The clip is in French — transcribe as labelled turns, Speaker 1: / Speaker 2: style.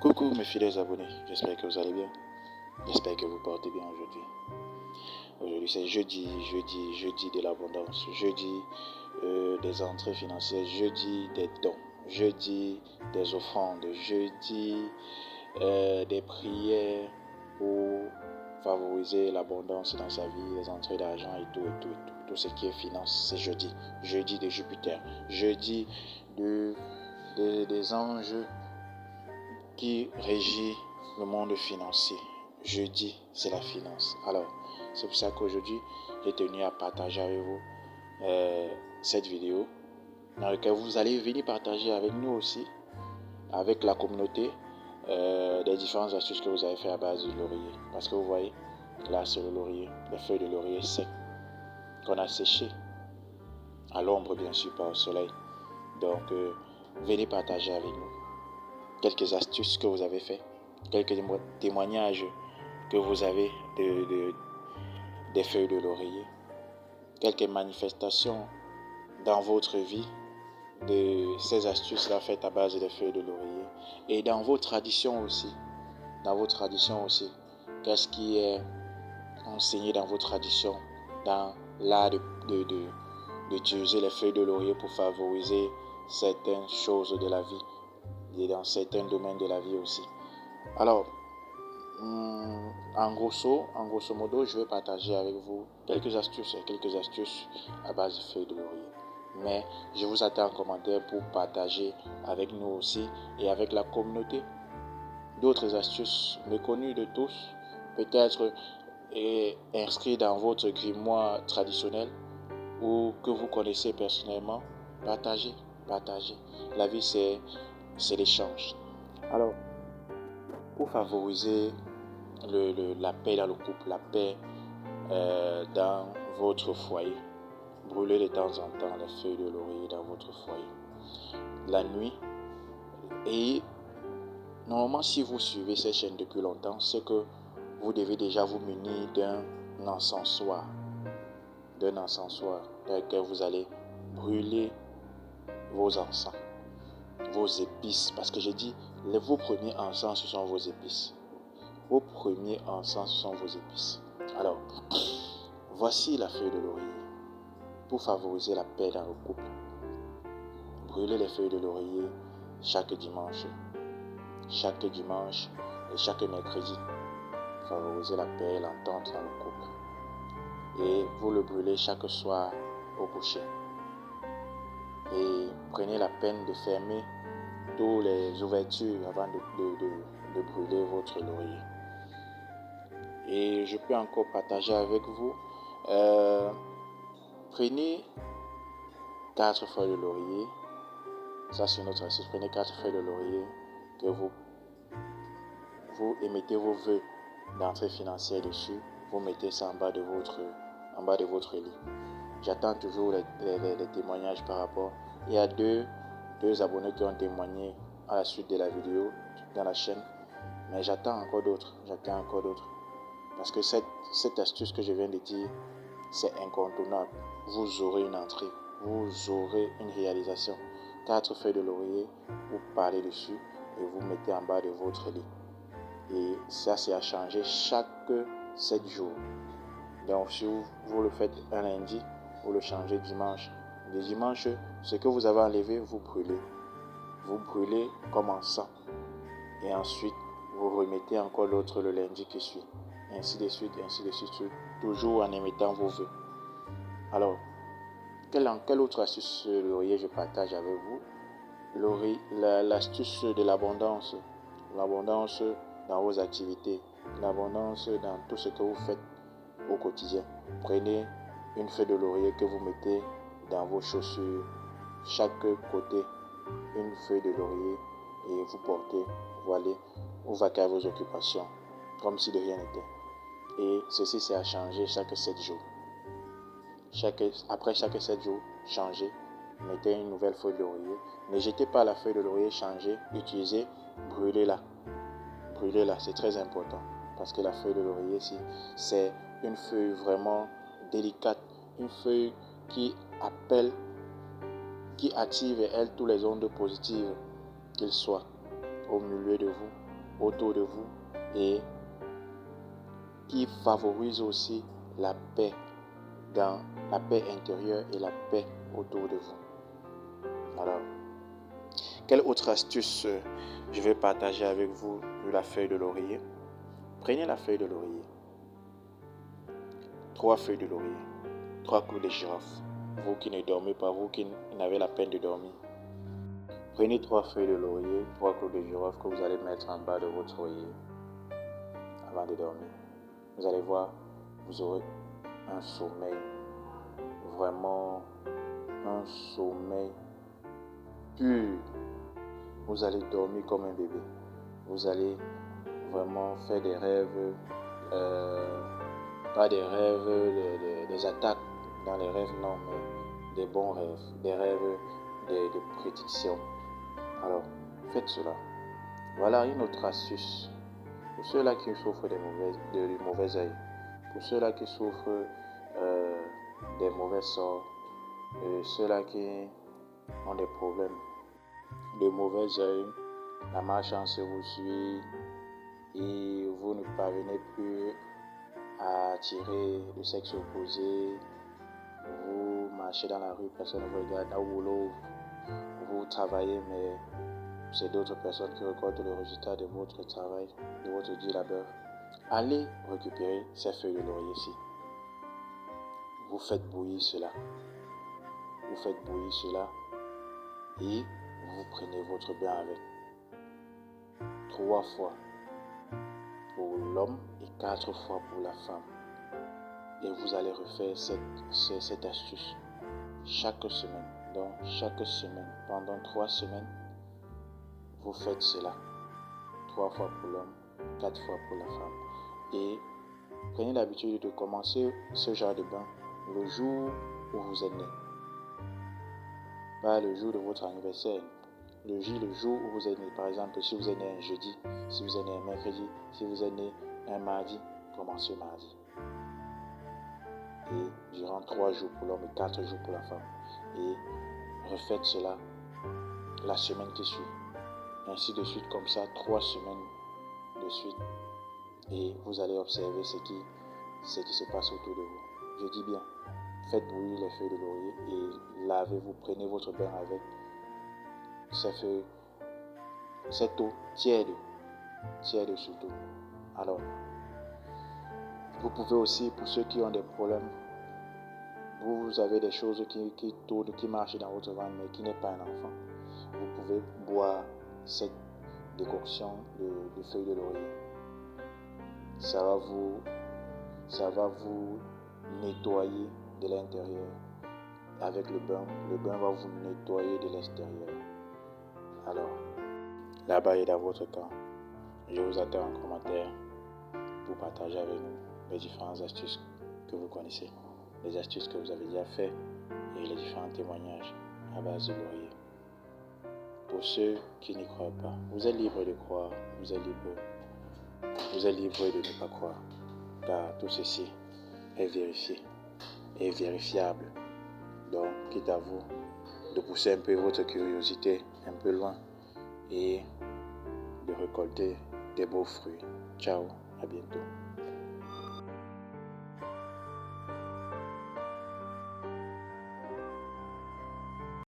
Speaker 1: Coucou mes fidèles abonnés, j'espère que vous allez bien. J'espère que vous portez bien aujourd'hui. Aujourd'hui c'est jeudi de l'abondance, jeudi des entrées financières, jeudi des dons, jeudi des offrandes, jeudi des prières pour favoriser l'abondance dans sa vie, les entrées d'argent et tout. Tout ce qui est finance, c'est jeudi. Jeudi de Jupiter, jeudi des anges qui régit le monde financier. Jeudi, c'est la finance. Alors, c'est pour ça qu'aujourd'hui, j'ai tenu à partager avec vous cette vidéo dans laquelle vous allez venir partager avec nous aussi, avec la communauté, des différentes astuces que vous avez fait à base du laurier. Parce que vous voyez, là, c'est le laurier, les feuilles de laurier secs qu'on a séchées à l'ombre, bien sûr, pas au soleil. Donc, venez partager avec nous quelques astuces que vous avez fait, quelques témoignages que vous avez des feuilles de laurier, quelques manifestations dans votre vie de ces astuces-là faites à base des feuilles de laurier, et dans vos traditions aussi, qu'est-ce qui est enseigné dans vos traditions, dans l'art d'utiliser les feuilles de laurier pour favoriser certaines choses de la vie et dans certains domaines de la vie aussi. Alors, en grosso modo, je vais partager avec vous quelques astuces à base de feuilles de laurier. Mais je vous attends en commentaire pour partager avec nous aussi et avec la communauté d'autres astuces méconnues de tous, peut-être inscrites dans votre grimoire traditionnel ou que vous connaissez personnellement. Partagez. La vie, c'est l'échange. Alors, pour favoriser la paix dans le couple, la paix dans votre foyer, brûlez de temps en temps les feuilles de laurier dans votre foyer la nuit. Et normalement, si vous suivez cette chaîne depuis longtemps, c'est que vous devez déjà vous munir d'un encensoir dans lequel vous allez brûler vos encens, vos épices, parce que j'ai dit vos premiers encens, ce sont vos épices. Vos premiers encens sont vos épices. Alors, voici la feuille de laurier. Pour favoriser la paix dans le couple, brûlez les feuilles de laurier chaque dimanche et chaque mercredi. Favoriser la paix et l'entente dans le couple. Et vous le brûlez chaque soir au coucher. Et prenez la peine de fermer toutes les ouvertures avant de brûler votre laurier. Et je peux encore partager avec vous. Prenez 4 feuilles de laurier. Ça, c'est notre astuce. Prenez 4 feuilles de laurier que vous émettez vos vœux d'entrée financière dessus. Vous mettez ça en bas de votre lit. J'attends toujours les témoignages par rapport. Il y a deux abonnés qui ont témoigné à la suite de la vidéo dans la chaîne. Mais j'attends encore d'autres. Parce que cette astuce que je viens de dire, c'est incontournable. Vous aurez une entrée, vous aurez une réalisation. 4 feuilles de laurier, vous parlez dessus et vous mettez en bas de votre lit. Et ça, c'est à changer chaque 7 jours. Donc, si vous le faites un lundi, vous le changez dimanche. Le dimanche, ce que vous avez enlevé, vous brûlez. Vous brûlez comme en sang. Et ensuite, vous remettez encore l'autre le lundi qui suit. Ainsi de suite, toujours en émettant vos vœux. Alors, quelle autre astuce laurier je partage avec vous? L'astuce de l'abondance. L'abondance dans vos activités. L'abondance dans tout ce que vous faites au quotidien. Prenez une feuille de laurier que vous mettez dans vos chaussures. Chaque côté, une feuille de laurier et vous portez, vous vaquez à vos occupations, comme si de rien n'était. Et ceci, c'est à changer chaque 7 jours. Après chaque 7 jours, changez, mettez une nouvelle feuille de laurier. Ne jetez pas la feuille de laurier, changez, utilisez, brûlez-la. Brûlez-la, c'est très important. Parce que la feuille de laurier, c'est une feuille vraiment délicate, une feuille qui attire vers elle toutes les ondes positives qu'il soit au milieu de vous autour de vous et qui favorise aussi la paix intérieure et la paix autour de vous. Alors, quelle autre astuce je vais partager avec vous de la feuille de laurier? Prenez la feuille de laurier, 3 feuilles de laurier, 3 clous de girofle. Vous qui ne dormez pas, vous qui n'avez la peine de dormir, prenez 3 feuilles de laurier, 3 clous de girofle que vous allez mettre en bas de votre oreiller avant de dormir. Vous allez voir, vous aurez un sommeil, vraiment un sommeil pur. Vous allez dormir comme un bébé. Vous allez vraiment faire des rêves, pas des rêves, des attaques dans les rêves, non, mais des bons rêves, des rêves de prédiction. Alors, faites cela. Voilà une autre astuce. Pour ceux-là qui souffrent du mauvais œil, pour ceux-là qui souffrent des mauvais sorts, ceux-là qui ont des problèmes de mauvais œil, la malchance vous suit et vous ne parvenez plus à attirer le sexe opposé, vous marchez dans la rue, personne ne vous regarde, au boulot, vous travaillez, mais c'est d'autres personnes qui récoltent le résultat de votre travail, de votre dur labeur. Allez récupérer ces feuilles de laurier-ci. Vous faites bouillir cela. Vous faites bouillir cela et vous prenez votre bain avec. 3 fois pour l'homme et 4 fois pour la femme. Et vous allez refaire cette astuce chaque semaine. Donc chaque semaine, pendant 3 semaines, vous faites cela. 3 fois pour l'homme, 4 fois pour la femme. Et prenez l'habitude de commencer ce genre de bain le jour où vous êtes né. Pas le jour de votre anniversaire. Le jour où vous êtes né. Par exemple, si vous êtes né un jeudi, si vous êtes né un mercredi, si vous êtes né un mardi, commencez mardi. Et durant 3 jours pour l'homme et 4 jours pour la femme. Et refaites cela la semaine qui suit. Ainsi de suite, comme ça, 3 semaines de suite. Et vous allez observer ce qui se passe autour de vous. Je dis bien, faites bouillir les feuilles de laurier et lavez-vous, prenez votre bain avec ces feuilles, cette eau tiède surtout. Alors, vous pouvez aussi, pour ceux qui ont des problèmes, vous avez des choses qui tournent, qui marchent dans votre ventre, mais qui n'est pas un enfant, vous pouvez boire cette décoction de feuilles de laurier. Ça va vous nettoyer de l'intérieur. Avec le bain va vous nettoyer de l'extérieur. Alors, la balle est dans votre camp. Je vous attends en commentaire pour partager avec nous les différentes astuces que vous connaissez, les astuces que vous avez déjà faites et les différents témoignages à base de laurier. Pour ceux qui n'y croient pas, vous êtes libre de croire, vous êtes libre de ne pas croire, car tout ceci est vérifié et vérifiable. Donc, quitte à vous de pousser un peu votre curiosité un peu loin et de récolter des beaux fruits. Ciao, à bientôt.